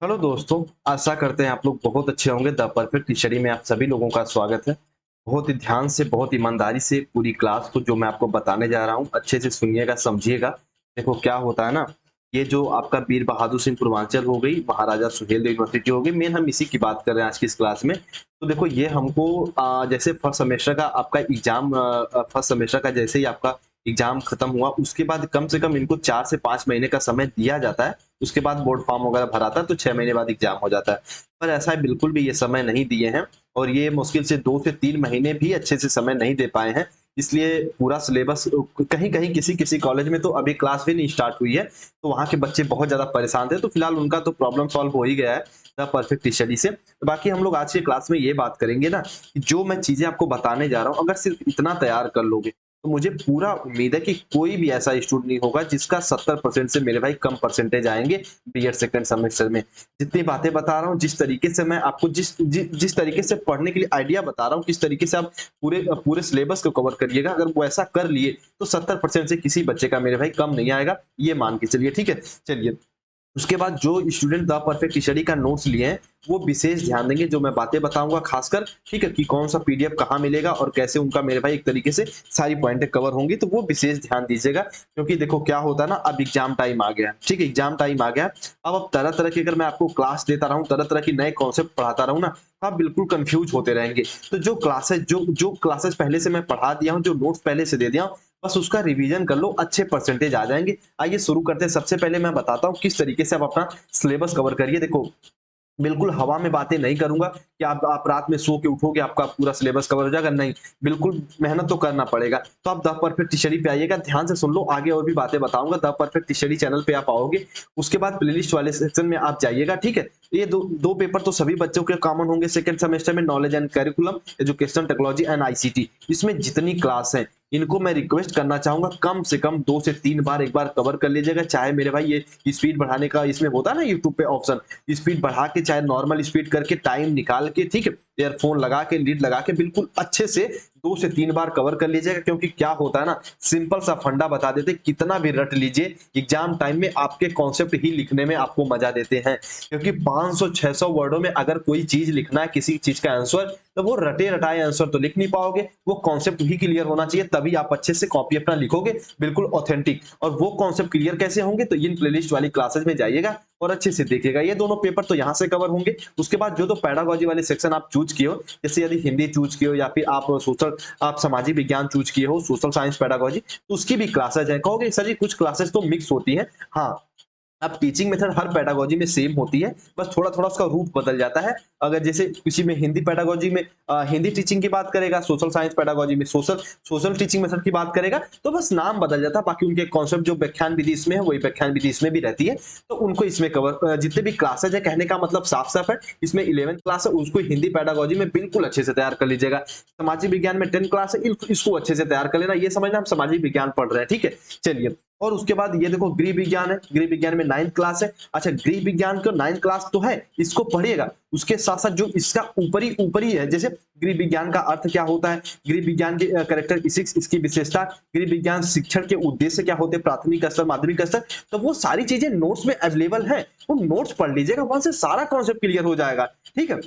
Hello दोस्तों। आशा करते हैं आप लोग बहुत अच्छे होंगे। द परफेक्ट स्टडी में आप सभी लोगों का स्वागत है। बहुत ही ध्यान से, बहुत ईमानदारी से पूरी क्लास को जो मैं आपको बताने जा रहा हूँ अच्छे से सुनिएगा, समझिएगा। देखो क्या होता है ना, ये जो आपका वीर बहादुर सिंह पूर्वांचल हो गई, महाराजा सुहेलदेव यूनिवर्सिटी हो गई, मेन हम इसी की बात कर रहे हैं आज की इस क्लास में। तो देखो ये हमको जैसे फर्स्ट सेमेस्टर का आपका एग्जाम, फर्स्ट सेमेस्टर का जैसे ही आपका एग्जाम खत्म हुआ उसके बाद कम से कम इनको 4 से 5 महीने का समय दिया जाता है। उसके बाद बोर्ड फॉर्म वगैरह भराता है तो 6 महीने बाद एग्जाम हो जाता है। पर ऐसा है, बिल्कुल भी ये समय नहीं दिए हैं और ये मुश्किल से 2 से 3 महीने भी अच्छे से समय नहीं दे पाए हैं। इसलिए पूरा सिलेबस कहीं कहीं किसी किसी कॉलेज में तो अभी क्लास भी नहीं स्टार्ट हुई है, तो वहाँ के बच्चे बहुत ज्यादा परेशान थे। तो फिलहाल उनका तो प्रॉब्लम सॉल्व हो ही गया है द परफेक्ट स्टडी से। तो बाकी हम लोग आज के क्लास में ये बात करेंगे ना कि जो मैं चीजें आपको बताने जा रहा हूँ, अगर सिर्फ इतना तैयार कर लोगे तो मुझे पूरा उम्मीद है कि कोई भी ऐसा स्टूडेंट नहीं होगा जिसका 70% से मेरे भाई कम परसेंटेज आएंगे बीएड सेकंड सेमेस्टर में। जितनी बातें बता रहा हूँ, जिस तरीके से मैं आपको जिस तरीके से पढ़ने के लिए आइडिया बता रहा हूँ, किस तरीके से आप पूरे पूरे सिलेबस को कवर करिएगा, अगर वो ऐसा कर लिए तो 70% से किसी बच्चे का मेरे भाई कम नहीं आएगा, ये मान के चलिए। ठीक है, चलिए। उसके बाद जो स्टूडेंट द परफेक्ट स्टडी का नोट्स लिए हैं वो विशेष ध्यान देंगे जो मैं बातें बताऊंगा खासकर। ठीक है, कि कौन सा पीडीएफ कहाँ मिलेगा और कैसे उनका मेरे भाई एक तरीके से सारी पॉइंटें कवर होंगी, तो वो विशेष ध्यान दीजिएगा। क्योंकि देखो क्या होता है ना, अब एग्जाम टाइम आ गया। ठीक है, एग्जाम टाइम आ गया। अब तरह तरह की अगर मैं आपको क्लास देता रहूं, तरह तरह की नए कॉन्सेप्ट पढ़ाता रहूं ना, तो आप बिल्कुल कंफ्यूज होते रहेंगे। तो जो क्लासेस पहले से मैं पढ़ा दिया हूँ, जो नोट्स पहले से दे दिया हूँ, बस उसका रिवीजन कर लो, अच्छे परसेंटेज आ जाएंगे। आइए शुरू करते हैं। सबसे पहले मैं बताता हूँ किस तरीके से आप अपना सिलेबस कवर करिए। देखो, बिल्कुल हवा में बातें नहीं करूंगा कि आप रात में सो के उठोगे आपका पूरा सिलेबस कवर हो जाएगा, नहीं। बिल्कुल मेहनत तो करना पड़ेगा। तो आप द परफेक्ट स्टडी पे आइएगा, ध्यान से सुन लो, आगे और भी बातें बताऊंगा। द परफेक्ट स्टडी चैनल पे आप आओगे, उसके बाद प्लेलिस्ट वाले सेक्शन में आप जाइएगा। ठीक है, ये दो दो पेपर तो सभी बच्चों के कॉमन होंगे सेकंड सेमेस्टर में, knowledge and curriculum, education technology and ICT. इसमें जितनी क्लास है इनको मैं रिक्वेस्ट करना चाहूंगा कम से कम 2 से 3 बार एक बार कवर कर लीजिएगा। चाहे मेरे भाई ये स्पीड बढ़ाने का इसमें होता है ना यूट्यूब पे ऑप्शन, स्पीड बढ़ा के चाहे नॉर्मल स्पीड करके टाइम निकाल के, ठीक है, ईयरफोन लगा के लीड लगा के बिल्कुल अच्छे से 2 से 3 बार कवर कर लीजिएगा। क्योंकि क्या होता है ना, सिंपल सा फंडा बता देते, कितना भी रट लीजिए एग्जाम टाइम में आपके कॉन्सेप्ट ही लिखने में आपको मजा देते हैं। क्योंकि 500-600 वर्डों में अगर कोई चीज लिखना है, किसी चीज का आंसर, तो वो रटे रटाए आंसर तो लिख नहीं पाओगे, वो कॉन्सेप्ट भी क्लियर होना चाहिए, तभी आप अच्छे से कॉपी अपना लिखोगे बिल्कुल ऑथेंटिक। और वो कॉन्सेप्ट क्लियर कैसे होंगे, तो इन प्लेलिस्ट वाली क्लासेस में जाइएगा और अच्छे से देखिएगा। ये दोनों पेपर तो यहाँ से कवर होंगे। उसके बाद जो तो पैडागोजी वाले सेक्शन आप चूज किए हो, जैसे यदि हिंदी चूज किए हो या फिर आप सामाजिक विज्ञान चूज किए हो, सोशल साइंस पैडागोजी, तो उसकी भी क्लासेज है। कहोगे सर जी कुछ क्लासेस तो मिक्स होती है। हाँ, अब टीचिंग मेथड हर पेडागोजी में सेम होती है, बस थोड़ा थोड़ा उसका रूप बदल जाता है। अगर जैसे किसी में हिंदी पेडागोजी में हिंदी टीचिंग की बात करेगा, सोशल साइंस पेडागोजी में सोशल सोशल टीचिंग मेथड की बात करेगा, तो बस नाम बदल जाता है। बाकी उनके कॉन्सेप्ट जो व्याख्यान विधि इसमें है वही व्याख्यान विधि इसमें भी रहती है। तो उनको इसमें कवर, जितने भी क्लासेज है, कहने का मतलब साफ साफ है, इसमें 11th क्लास है उसको हिंदी पेडागोजी में बिल्कुल अच्छे से तैयार कर लीजिएगा। सामाजिक विज्ञान में 10 क्लास है, इसको अच्छे से तैयार कर लेना, ये समझना हम सामाजिक विज्ञान पढ़ रहे हैं। ठीक है, चलिए। और उसके बाद ये देखो गृह विज्ञान है, गृह विज्ञान में 9th क्लास है। अच्छा, गृह विज्ञान का 9th क्लास तो है, इसको पढ़िएगा। उसके साथ साथ जो इसका ऊपरी ऊपरी है, जैसे गृह विज्ञान का अर्थ क्या होता है, गृह विज्ञान के कैरेक्टरिस्टिक्स, इसकी विशेषता, गृह विज्ञान शिक्षण के उद्देश्य क्या होते हैं, प्राथमिक स्तर माध्यमिक स्तर, तो वो सारी चीजें नोट्स में अवेलेबल है। वो नोट्स पढ़ लीजिएगा, वहां से सारा कॉन्सेप्ट क्लियर हो जाएगा। ठीक है,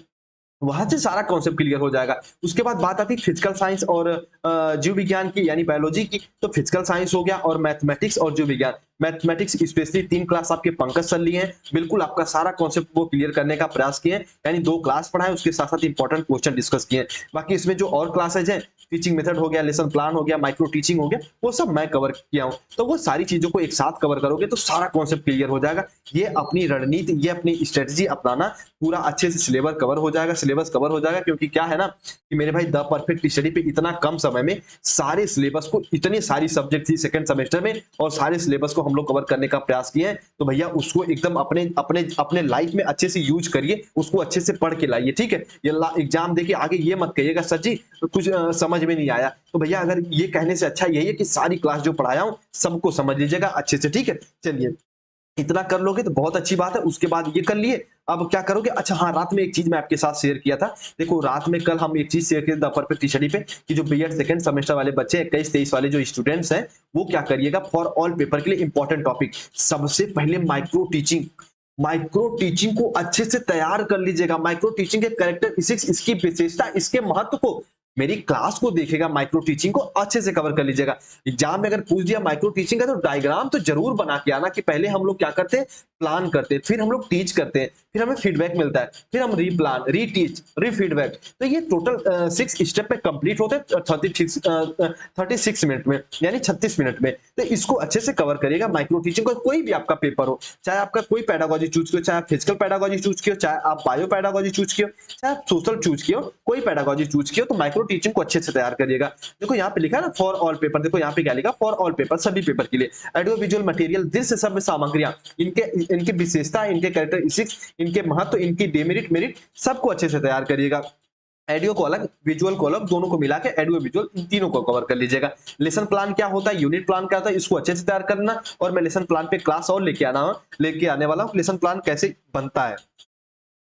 वहां से सारा कॉन्सेप्ट क्लियर हो जाएगा। उसके बाद बात आती है फिजिकल साइंस और जीव विज्ञान की, यानी बायोलॉजी की। तो फिजिकल साइंस हो गया और मैथमेटिक्स और जीव विज्ञान। मैथमेटिक्स स्पेशली 3 क्लास आपके पंकज सर लिए हैं, बिल्कुल आपका सारा कॉन्सेप्ट वो क्लियर करने का प्रयास किए हैं, यानी 2 क्लास पढ़ाए, उसके साथ साथ इंपॉर्टेंट क्वेश्चन डिस्कस किए हैं। बाकी इसमें जो और क्लासेज हैं, टीचिंग मेथड हो गया, लेसन प्लान हो गया, माइक्रो टीचिंग हो गया, वो सब मैं कवर किया हूं। तो वो सारी चीजों को एक साथ कवर करोगे तो सारा कॉन्सेप्ट क्लियर हो जाएगा। ये अपनी रणनीति, ये अपनी स्ट्रेटजी अपनाना, पूरा अच्छे से सिलेबस कवर हो जाएगा, सिलेबस कवर हो जाएगा। क्योंकि क्या है ना कि मेरे भाई द परफेक्ट स्टडी पे इतना कम समय में सारे सिलेबस को, इतनी सारी सब्जेक्ट थी सेकंड सेमेस्टर में और सारे सिलेबस को हम लोग कवर करने का प्रयास किए हैं। तो भैया उसको एकदम अपने अपने अपने लाइफ में अच्छे से यूज करिए, उसको अच्छे से पढ़ के लाइए। ठीक है, ये एग्जाम देके आगे ये मत कहिएगा सर जी कुछ समझ में नहीं आया। तो भैया अगर ये कहने से अच्छा यही है कि सारी क्लास जो पढ़ाया हूं सबको समझ लीजिएगा अच्छे से। ठीक है, चलिए। इतना कर लोगे तो बहुत अच्छी बात है। उसके बाद ये कर लिए, अब क्या करोगे, अच्छा हाँ, रात में एक चीज मैं आपके साथ शेयर किया था। देखो रात में कल हम एक चीज शेयर किए द परफेक्ट स्टडी पे कि जो बीएड सेकंड सेमेस्टर वाले बच्चे 21-23 वाले जो स्टूडेंट्स हैं, वो क्या करिएगा, फॉर ऑल पेपर के लिए इंपॉर्टेंट टॉपिक, सबसे पहले माइक्रो टीचिंग। माइक्रो टीचिंग को अच्छे से तैयार कर लीजिएगा। माइक्रो टीचिंग के कैरेक्टरिस्टिक्स, इसकी विशेषता, इसके महत्व को, मेरी क्लास को देखिएगा, माइक्रो टीचिंग को अच्छे से कवर कर लीजिएगा। एग्जाम में अगर पूछ दिया माइक्रो टीचिंग का तो डायग्राम तो जरूर बना के आना कि पहले हम लोग क्या करते हैं, प्लान करते हैं, फिर हम लोग टीच करते हैं, फिर हमें फीडबैक मिलता है, फिर हम रीप्लान, रीटीच, रीफीडबैक। तो ये टोटल 6 स्टेप में कंप्लीट होते हैं 36 मिनट में, यानी 36 मिनट में। तो इसको अच्छे से कवर करिएगा माइक्रो टीचिंग को। कोई भी आपका पेपर हो, चाहे आपका कोई पेडागोजी चूज किया, चाहे आप फिजिकल पेडागोजी चूज किया, चाहे आप बायो पेडागोजी चूज किया, चाहे आप सोशल चूज किया, कोई पेडागोजी चूज किया, तो माइक्रो टीचिंग को अच्छे से तैयार करिएगा। देखो यहाँ पे लिखा है ना फॉर ऑल पेपर, देखो यहाँ पे क्या लिखा, फॉर ऑल पेपर, सभी पेपर के लिए। ऑडियो विजुअल मटेरियल, दृश्य सब सामग्रियां, इनके विशेषता, इनके कैरेक्टरिस्टिक्स, इनके महत्व, इनकी डेमेरिट मेरिट, सबको अच्छे से तैयार करिएगा। ऑडियो को अलग, विजुअल को अलग, दोनों को मिला के ऑडियो विजुअल, इन तीनों को कवर कर लीजिएगा। लेसन प्लान क्या होता है, यूनिट प्लान क्या होता है, इसको अच्छे से तैयार करना। और मैं लेसन प्लान पे क्लास और लेके आने वाला हूँ, लेसन प्लान कैसे बनता है।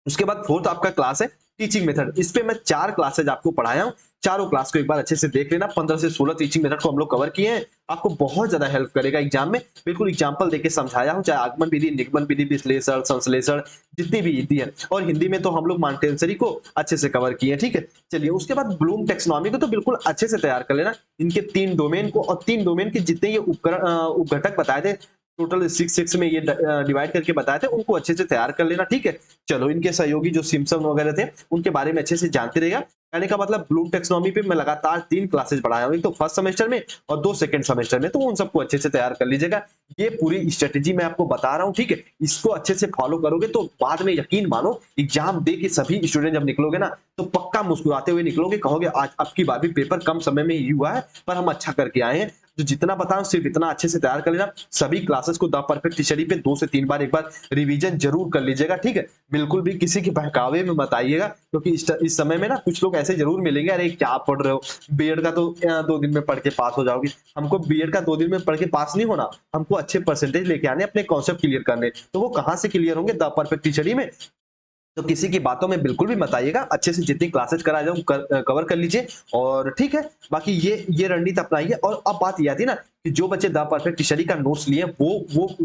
उसके बाद फोर्थ आपका क्लास है टीचिंग मेथड। इस पे मैं 4 क्लासेज आपको पढ़ाया हूँ, चारों क्लास को एक बार अच्छे से देख लेना। 15 से 16 टीचिंग मेथड को हम लोग कवर किए हैं, आपको बहुत ज्यादा हेल्प करेगा एग्जाम में। बिल्कुल एग्जाम्पल देके समझाया हूँ, चाहे आगमन विधि, निगमन विधि, विश्लेषण, संश्लेषण, जितनी भी विधि है। और हिंदी में तो हम लोग मॉन्टेसरी को अच्छे से कवर किए, ठीक है। चलिए उसके बाद ब्लूम टेक्सोनॉमी को तो बिल्कुल अच्छे से तैयार कर लेना, इनके 3 डोमेन को, और 3 डोमेन के जितने ये उपघटक बताए थे, टोटल 6 में ये डिवाइड करके बताए थे, उनको अच्छे से तैयार कर लेना, ठीक है। चलो इनके सहयोगी जो सिम्पसन वगैरह थे, उनके बारे में अच्छे से जानते रहेगा। कहने का मतलब ब्लूम टेक्सोनॉमी पे मैं लगातार 3 क्लासेस पढ़ाया हूँ, एक तो फर्स्ट सेमेस्टर में और 2 सेकंड सेमेस्टर में, तो उन सबको अच्छे से तैयार कर लीजिएगा। ये पूरी स्ट्रेटेजी मैं आपको बता रहा हूँ, ठीक है। इसको अच्छे से फॉलो करोगे तो बाद में यकीन मानो एग्जाम दे के सभी स्टूडेंट जब निकलोगे ना, तो पक्का मुस्कुराते हुए निकलोगे, कहोगे आज अब की बार भी पेपर कम समय में ही हुआ है, पर हम अच्छा करके आए हैं। जो जितना बताऊं सिर्फ इतना अच्छे से तैयार कर लेना। सभी क्लासेस को द परफेक्ट स्टडी पे 2 से 3 बार एक बार रिवीजन जरूर कर लीजिएगा, ठीक है। बिल्कुल भी किसी के बहकावे में मत आइएगा, क्योंकि इस समय में ना कुछ लोग ऐसे जरूर मिलेंगे, अरे क्या पढ़ रहे हो, बीएड का तो 2 दिन में पढ़ के पास हो जाओगे। हमको बीएड का 2 दिन में पढ़ के पास नहीं होना, हमको अच्छे परसेंटेज लेके आने, अपने कॉन्सेप्ट क्लियर करने। तो वो कहाँ से क्लियर होंगे, द परफेक्ट स्टडी में। तो किसी की बातों में बिल्कुल भी मत आइएगा, अच्छे से जितनी क्लासेस करा जाऊं कवर कर लीजिए, और ठीक है। बाकी ये रणनीति अपनाइए। और अब बात ये आती है ना कि जो बच्चे द परफेक्ट स्टडी का नोट्स लिए वो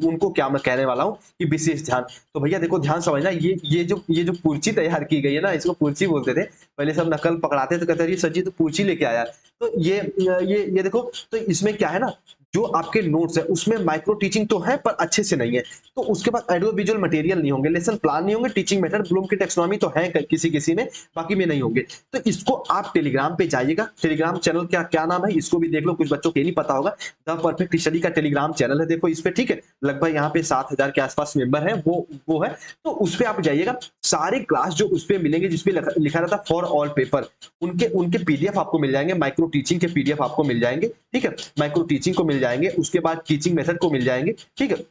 उनको क्या मैं कहने वाला हूँ कि विशेष ध्यान। तो भैया देखो ध्यान समझना, ये जो पूर्ची तैयार की गई है ना, इसको पूर्ची बोलते थे पहले, सब नकल पकड़ाते तो कहते सर जी तो पूर्ची लेके आया। तो ये देखो, तो इसमें क्या है ना, जो आपके नोट्स है उसमें माइक्रो टीचिंग तो है पर अच्छे से नहीं है। तो उसके बाद ऑडियो विजुअल मटेरियल नहीं होंगे, लेसन प्लान नहीं होंगे, टीचिंग मेथड, ब्लूम की टेक्सोनॉमी तो है किसी में, बाकी में नहीं होंगे। तो इसको आप टेलीग्राम पे जाइएगा, टेलीग्राम चैनल क्या नाम है इसको भी देख लो, कुछ बच्चों को ये नहीं पता होगा। द परफेक्ट स्टडी का टेलीग्राम चैनल है, देखो इस पे, ठीक है। लगभग यहाँ पे 7,000 के आसपास मेंबर है, वो है। तो उस पे आप जाइएगा, सारे क्लास जो उस पे मिलेंगे, जिसपे लिखा रहता है फॉर ऑल पेपर, उनके पीडीएफ आपको मिल जाएंगे, माइक्रो टीचिंग के पीडीएफ आपको मिल जाएंगे, ठीक है। माइक्रो टीचिंग को मिल जाएंगे, उसके बाद टीचिंग मेथड को मिल जाएंगे, ठीक है।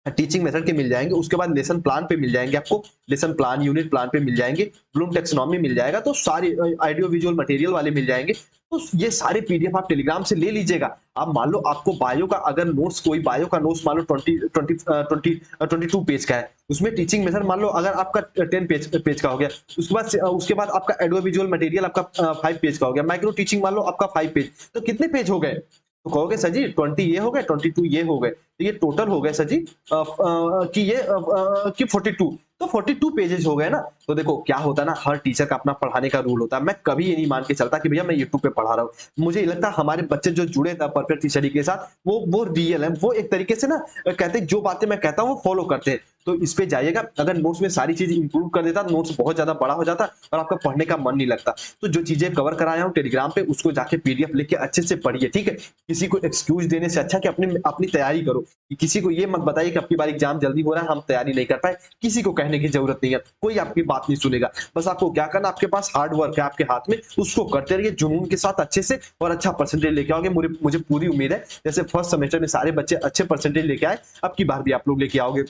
टीचिंग मेथड के मिल जाएंगे, उसके बाद लेसन प्लान पे मिल जाएंगे आपको, लेसन प्लान यूनिट प्लान पे मिल जाएंगे, ब्लूम टेक्सोनॉमी मिल जाएगा, तो सारे ऑडियो विजुअल मटेरियल वाले मिल जाएंगे। तो ये सारे पीडीएफ आप टेलीग्राम से ले लीजिएगा। अब मान लो आपको बायो का अगर नोट्स, कोई बायो का नोट्स मान लो 22 पेज का है, उसमें टीचिंग मेथड मान लो अगर आपका 10 पेज का हो गया, उसके बाद आपका ऑडियो विजुअल मटेरियल आपका 5 पेज का हो गया, माइक्रो टीचिंग मान लो आपका 5 पेज, तो कितने पेज हो गए? तो कहोगे सर जी 20 ये हो गए, 22 ये हो गए, तो ये टोटल हो गए सर जी कि 42, तो 42 पेजेस हो गए ना। तो देखो क्या होता है ना, हर टीचर का अपना पढ़ाने का रूल होता है। मैं कभी ये नहीं मान के चलता कि भैया मैं यूट्यूब पे पढ़ा रहा हूँ। मुझे लगता है हमारे बच्चे जो जुड़े थे परफेक्ट स्टडी के साथ, वो रियल है, वो एक तरीके से ना कहते जो बातें मैं कहता हूँ वो फॉलो करते हैं। तो इस पे जाइएगा, अगर नोट्स में सारी चीज इंक्लूड कर देता, नोट्स बहुत ज्यादा बड़ा हो जाता और आपका पढ़ने का मन नहीं लगता। तो जो चीजें कवर कराया हूँ टेलीग्राम पे, उसको जाके पीडीएफ लेके अच्छे से पढ़िए, ठीक है। किसी को एक्सक्यूज देने से अच्छा कि अपनी तैयारी करो। किसी को ये मत बताइए कि आपकी बार एग्जाम जल्दी हो रहा है, हम तैयारी नहीं कर पाए, किसी को कहने की जरूरत नहीं है, कोई आपकी बात नहीं सुनेगा। बस आपको क्या करना, आपके पास हार्ड वर्क है आपके हाथ में, उसको करते रहिए जुनून के साथ, अच्छे से, और अच्छा परसेंटेज लेके आओगे। मुझे पूरी उम्मीद है जैसे फर्स्ट सेमेस्टर में सारे बच्चे अच्छे परसेंटेज लेके आए, अब की बार भी आप लोग लेके आओगे।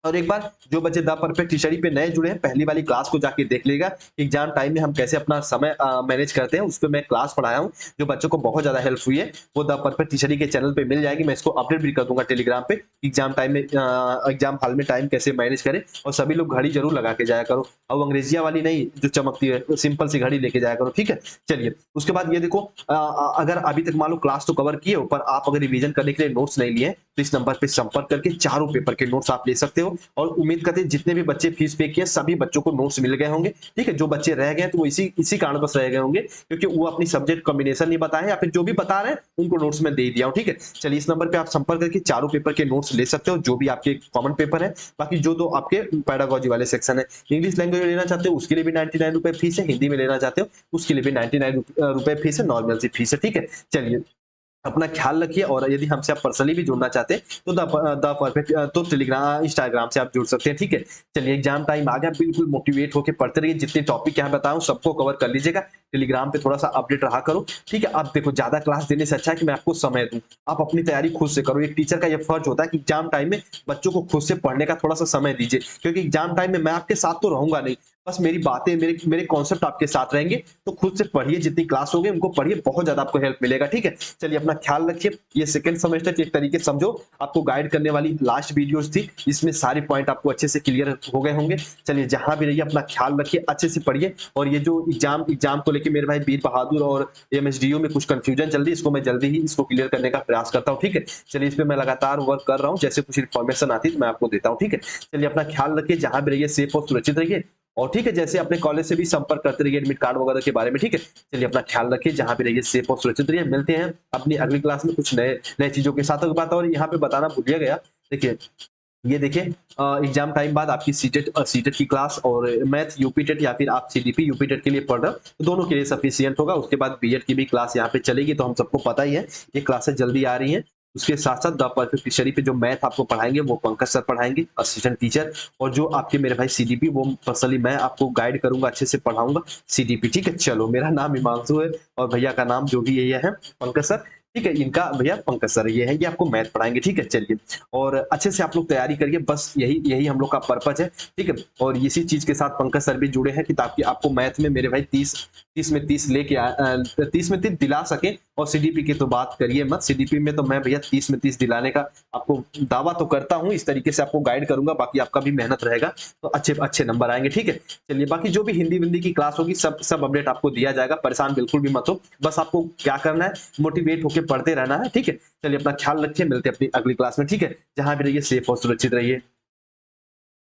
और एक बार जो बच्चे द परफेक्ट स्टडी पे नए जुड़े हैं, पहली वाली क्लास को जाके देख लेगा, एग्जाम टाइम में हम कैसे अपना समय मैनेज करते हैं, उस पर मैं क्लास पढ़ाया हूँ, जो बच्चों को बहुत ज्यादा हेल्प हुई है। वो द परफेक्ट स्टडी के चैनल पे मिल जाएगी, मैं इसको अपडेट भी कर दूंगा टेलीग्राम पे। एग्जाम टाइम में एग्जाम हॉल में टाइम कैसे मैनेज करें, और सभी लोग घड़ी जरूर लगा के जाया करो, और अंग्रेजिया वाली नहीं जो चमकती है, सिंपल सी घड़ी लेके जाया करो, ठीक है। चलिए उसके बाद ये देखो, अगर अभी तक मान लो क्लास तो कवर किए हो, पर आप अगर रिवीजन करने के लिए नोट्स नहीं लिए तो इस नंबर पे संपर्क करके चारों पेपर के नोट्स आप ले सकते हो। हो। और उम्मीद करते हैं जितने भी बच्चे फीस पे किए सभी बच्चों को नोट्स मिल गए होंगे, ठीक है। जो बच्चे रह गए तो वो इसी इसी कारणवश रह गए होंगे क्योंकि वो अपनी सब्जेक्ट कॉम्बिनेशन नहीं बताए या फिर जो भी बता रहे हैं उनको नोट्स में दे दिया हूं, ठीक है। चलिए इस नंबर पे आप संपर्क करके चारों पेपर के नोट्स ले सकते हो, जो भी आपके कॉमन पेपर है। बाकी जो दो आपके पैडागोजी वाले सेक्शन है, इंग्लिश लैंग्वेज में लेना चाहते हो उसके लिए भी 99 रुपए फीस है, हिंदी में लेना चाहते हो उसके लिए भी 99 रुपए फीस है, नॉर्मल सी फीस है, ठीक है। चलिए अपना ख्याल रखिए और यदि हमसे आप पर्सनली भी जुड़ना चाहते हैं तो द परफेक्ट तो टेलीग्राम इंस्टाग्राम से आप जुड़ सकते हैं, ठीक है। चलिए एग्जाम टाइम आ गया, बिल्कुल मोटिवेट होकर पढ़ते रहिए, जितने टॉपिक यहाँ बताऊं सबको कवर कर लीजिएगा। टेलीग्राम पे थोड़ा सा अपडेट रहा करो, ठीक है। अब देखो ज्यादा क्लास देने से अच्छा है कि मैं आपको समय दूं, आप अपनी तैयारी खुद से करो। एक टीचर का यह फर्ज होता है कि एग्जाम टाइम में बच्चों को खुद से पढ़ने का थोड़ा सा समय दीजिए, क्योंकि एग्जाम टाइम में मैं आपके साथ तो रहूंगा नहीं, बस मेरी बातें मेरे मेरे कॉन्सेप्ट आपके साथ रहेंगे। तो खुद से पढ़िए, जितनी क्लास होगी उनको पढ़िए, बहुत ज्यादा आपको हेल्प मिलेगा, ठीक है। चलिए अपना ख्याल रखिए। ये सेकंड सेमेस्टर की एक तरीके से समझो आपको गाइड करने वाली लास्ट वीडियोस थी, इसमें सारे पॉइंट आपको अच्छे से क्लियर हो गए होंगे। चलिए जहां भी रहिए अपना ख्याल रखिए, अच्छे से पढ़िए। और ये जो एग्जाम को लेकर मेरे भाई वीर बहादुर और एमएसडीयू में कुछ कंफ्यूजन चल रही है, इसको मैं जल्दी ही इसको क्लियर करने का प्रयास करता हूँ, ठीक है। चलिए इस पे मैं लगातार वर्क कर रहा हूँ, जैसे कुछ इन्फॉर्मेशन आती है तो मैं आपको देता हूँ, ठीक है। चलिए अपना ख्याल रखिए, जहां भी रहिए सेफ और सुरक्षित रहिए। और ठीक है, जैसे अपने कॉलेज से भी संपर्क करते रहिए एडमिट कार्ड वगैरह के बारे में, ठीक है। चलिए अपना ख्याल रखिए, जहां भी रहिए सेफ और सुरक्षित रहिए। मिलते हैं अपनी अगली क्लास में कुछ नए नए चीजों के साथ। बात और यहाँ पे बताना भूलिया गया, देखिए ये देखिए एग्जाम टाइम बाद आपकी सीटेट की क्लास और मैथ यूपी टेट या फिर आप सीडीपी यूपी टेट के लिए पढ़ रहे हो तो दोनों के लिए सफिशियंट होगा। उसके बाद बीएड की भी क्लास यहाँ पे चलेगी, तो हम सबको पता ही है ये क्लासेस जल्दी आ रही हैं। उसके साथ साथ द परफेक्ट टीचरी पे जो मैथ आपको पढ़ाएंगे वो पंकज सर पढ़ाएंगे, असिस्टेंट टीचर। और जो आपके मेरे भाई सीडीपी वो पर्सनली मैं आपको गाइड करूंगा, अच्छे से पढ़ाऊंगा सीडीपी, ठीक है। चलो मेरा नाम हिमांशु है और भैया का नाम जो भी ये है पंकज सर, ठीक है। इनका भैया पंकज सर ये है, ये आपको मैथ पढ़ाएंगे, ठीक है। चलिए और अच्छे से आप लोग तैयारी करिए, बस यही यही हम लोग का पर्पज है, ठीक है। और इसी चीज के साथ पंकज सर भी जुड़े हैं कि ताकि आपको मैथ में मेरे भाई 30 में 30 लेके 30 में 30 दिला सके। और सीडीपी की तो बात करिए मत, सीडीपी में तो मैं भैया 30 में 30 दिलाने का आपको दावा तो करता हूँ, इस तरीके से आपको गाइड करूंगा। बाकी आपका भी मेहनत रहेगा तो अच्छे अच्छे नंबर आएंगे, ठीक है। चलिए बाकी जो भी हिंदी विंदी की क्लास होगी सब अपडेट आपको दिया जाएगा, परेशान बिल्कुल भी मत हो। बस आपको क्या करना है, मोटिवेट होकर पढ़ते रहना है, ठीक है। चलिए अपना ख्याल रखिए, मिलते हैं अपनी अगली क्लास में, ठीक है। जहां भी रहिए सेफ और सुरक्षित रहिए।